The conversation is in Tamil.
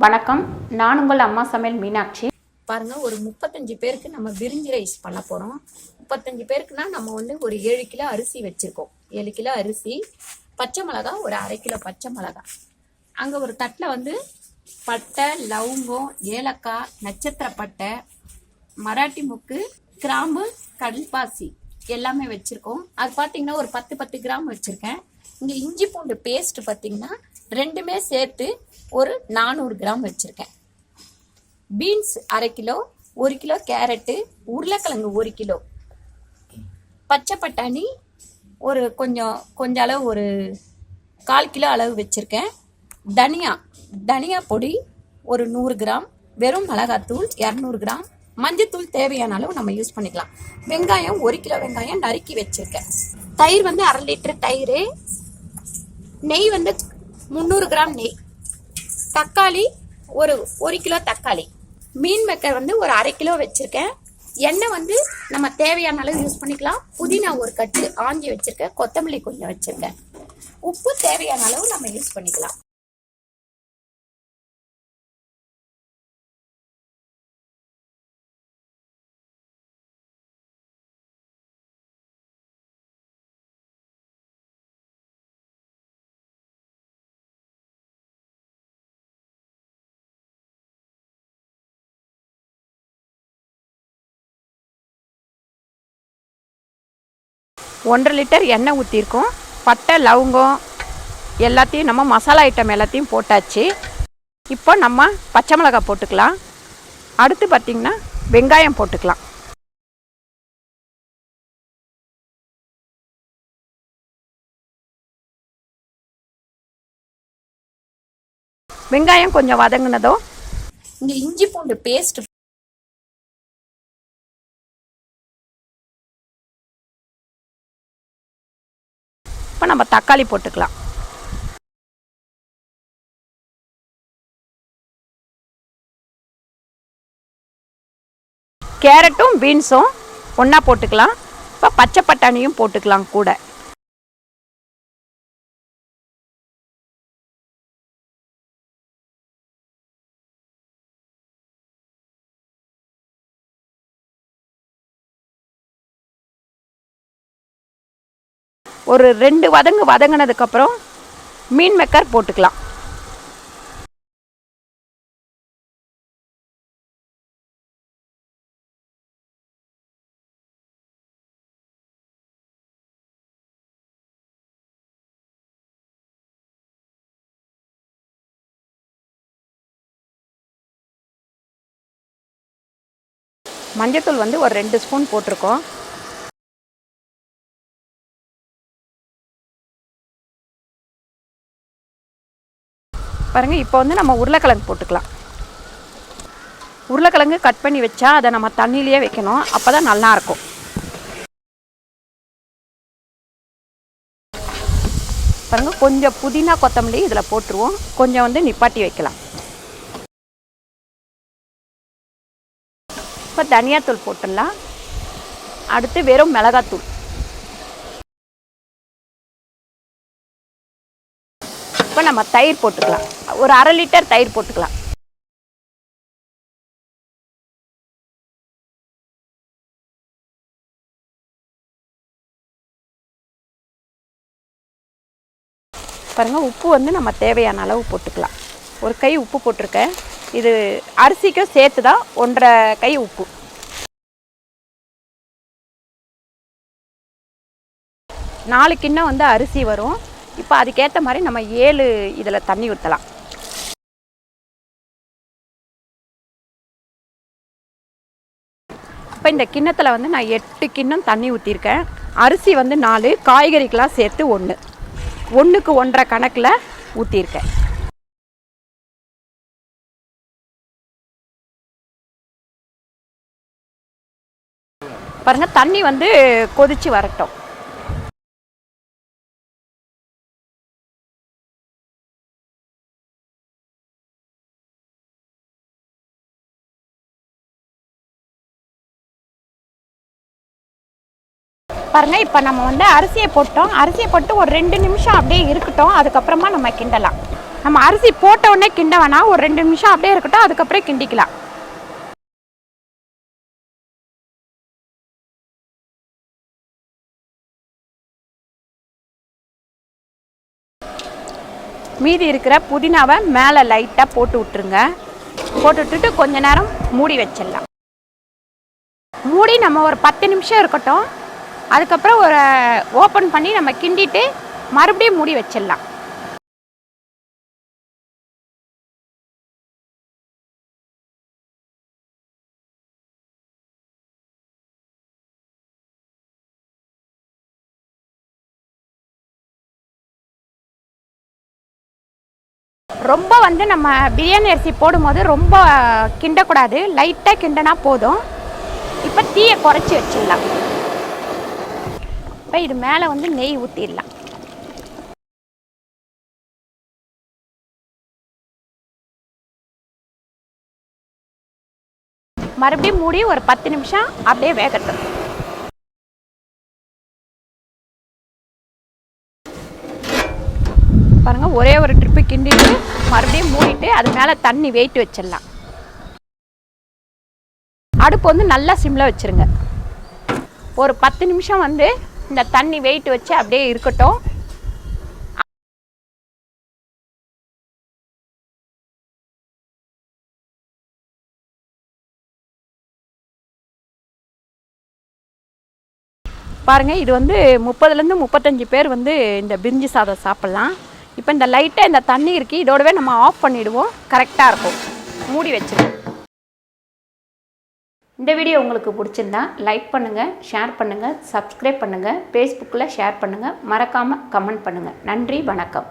வணக்கம், நான் உங்கள் அம்மா சமையல் மீனாட்சி. பாருங்க, ஒரு 35 பேருக்கு நம்ம பிரிஞ்சி ரைஸ் பண்ண போறோம். 35 பேருக்குன்னா நம்ம ஒரு 7 கிலோ அரிசி வச்சிருக்கோம். 7 கிலோ அரிசி, பச்சை மிளகா ஒரு 1/2 கிலோ பச்சை மிளகா. அங்க ஒரு தட்டில் பட்டை, லவங்கம், ஏலக்காய், நட்சத்திர பட்டை, மராட்டி முக்கு, கிராம்பு, கடல்பாசி எல்லாமே வச்சிருக்கோம். அது பார்த்தீங்கன்னா ஒரு 10 கிராம் வச்சிருக்கேன். இங்க இஞ்சி பூண்டு பேஸ்ட் பார்த்தீங்கன்னா ரெண்டுமே சேர்த்து ஒரு 400 கிராம் வச்சிருக்கேம். பீன்ஸ் 1/2 கிலோ, 1 கிலோ கேரட்டு, உருளைக்கிழங்கு 1 கிலோ, பச்சை பட்டாணி ஒரு கொஞ்சம் அளவு ஒரு 1/4 கிலோ அளவு வச்சிருக்கேன். தனியா பொடி ஒரு 100 கிராம், வெறும் மிளகாத்தூள் 200 கிராம், மஞ்சத்தூள் தேவையான அளவு நம்ம யூஸ் பண்ணிக்கலாம். வெங்காயம் 1 கிலோ வெங்காயம் நறுக்கி வச்சிருக்கேன். தயிர் 1/2 லிட்டர் தயிர், நெய் 300 கிராம் நெய், தக்காளி ஒரு கிலோ தக்காளி, மீன் மேக்கர் ஒரு 1/2 கிலோ வச்சிருக்கேன். எண்ணெய் நம்ம தேவையான அளவு யூஸ் பண்ணிக்கலாம். புதினா ஒரு கட்டு ஆஞ்சி வச்சிருக்கேன். கொத்தமல்லி கொஞ்சம் வச்சிருக்கேன். உப்பு தேவையான அளவு நம்ம யூஸ் பண்ணிக்கலாம். ஒன்றரை லிட்டர் எண்ணெய் ஊற்றிருக்கோம். பட்டை, லவங்கம் எல்லாத்தையும் நம்ம மசாலா ஐட்டம் எல்லாத்தையும் போட்டாச்சு. இப்போ நம்ம பச்சை மிளகாய் போட்டுக்கலாம். அடுத்து பார்த்திங்கன்னா வெங்காயம் போட்டுக்கலாம். வெங்காயம் கொஞ்சம் வதங்கினதும் இங்கே இஞ்சி பூண்டு பேஸ்ட், இப்போ நம்ம தக்காளி போட்டுக்கலாம். கேரட்டும் பீன்ஸும் ஒன்றா போட்டுக்கலாம். இப்போ பச்சை பட்டாணியும் போட்டுக்கலாம் கூட. ஒரு 2 வதங்கினதுக்கப்புறம் மீன் மேக்கர் போட்டுக்கலாம். மஞ்சத்தூள் ஒரு 2 ஸ்பூன் போட்டிருக்கோம். பாருங்கள், இப்போ நம்ம உருளைக்கிழங்கு போட்டுக்கலாம். உருளைக்கிழங்கு கட் பண்ணி வச்சா அதை நம்ம தண்ணியிலேயே வைக்கணும், அப்போ தான் நல்லாயிருக்கும். பாருங்கள், கொஞ்சம் புதினா கொத்தமல்லி இதில் போட்டுருவோம். கொஞ்சம் நிப்பாட்டி வைக்கலாம். இப்போ தனியாத்தூள் போட்டுடலாம். அடுத்து வெறும் மிளகாத்தூள். இப்போ நம்ம தயிர் போட்டுக்கலாம். ஒரு 1/2 லிட்டர் தயிர் போட்டுக்கலாம். பாருங்கள், உப்பு நம்ம தேவையான அளவு போட்டுக்கலாம். ஒரு கை உப்பு போட்டிருக்கேன். இது அரிசிக்கும் சேர்த்து தான் 1.5 கை உப்பு. நாலு கிண்ணம் அரிசி வரும். இப்போ அதுக்கேற்ற மாதிரி நம்ம 7 இதில் தண்ணி ஊற்றலாம். இப்போ இந்த கிண்ணத்தில் நான் 8 கிண்ணம் தண்ணி ஊற்றிருக்கேன். அரிசி 4, காய்கறிக்கெலாம் சேர்த்து 1, 1க்கு 1.5 கணக்கில் ஊற்றிருக்கேன். பாருங்கள், தண்ணி கொதித்து வரட்டும். பாருங்கள், இப்போ நம்ம அரிசியை போட்டோம். அரிசியை போட்டு ஒரு 2 நிமிஷம் அப்படியே இருக்கட்டும். அதுக்கப்புறமா நம்ம கிண்டலாம். நம்ம அரிசி போட்ட உடனே கிண்ட வேணாம், ஒரு 2 நிமிஷம் அப்படியே இருக்கட்டும், அதுக்கப்புறம் கிண்டிக்கலாம். மீதி இருக்கிற புதினாவை மேலே லைட்டாக போட்டு விட்டுருங்க. போட்டு விட்டுட்டு கொஞ்ச நேரம் மூடி வச்சிடலாம். மூடி நம்ம ஒரு 10 நிமிஷம் இருக்கட்டும். அதுக்கப்புறம் ஒரு ஓப்பன் பண்ணி நம்ம கிண்டிட்டு மறுபடியும் மூடி வச்சிடலாம். ரொம்ப நம்ம பிரியாணி அரிசி போடும்போது ரொம்ப கிண்டக்கூடாது, லைட்டாக கிண்டனா போதும். இப்போ தீயை குறைச்சி வச்சிடலாம். இப்போ இது மேலே நெய் ஊற்றிடலாம். மறுபடியும் மூடி ஒரு 10 நிமிஷம் அப்படியே வேகட்டும். பாருங்கள், ஒரே ஒரு ட்ரிப்பு கிண்டிட்டு மறுபடியும் மூடிட்டு அது மேலே தண்ணி வெயிட் வச்சிடலாம். அடுப்பு நல்லா சிம்மில் வச்சுருங்க. ஒரு 10 நிமிஷம் இந்த தண்ணி வெயிட் வச்சு அப்படியே இருக்கட்டும். பாருங்கள், இது 30லேருந்து 35 பேர் இந்த பிரிஞ்சி சாதம் சாப்பிட்லாம். இப்போ இந்த லைட்டாக இந்த தண்ணி இருக்குது, இதோடவே நம்ம ஆஃப் பண்ணிவிடுவோம். கரெக்டாக இருக்கும். மூடி வச்சுருவோம். இந்த வீடியோ உங்களுக்கு பிடிச்சிருந்தா லைக் பண்ணுங்கள், ஷேர் பண்ணுங்கள், சப்ஸ்கிரைப் பண்ணுங்கள், ஃபேஸ்புக்கில் ஷேர் பண்ணுங்கள், மறக்காமல் கமெண்ட் பண்ணுங்கள். நன்றி, வணக்கம்.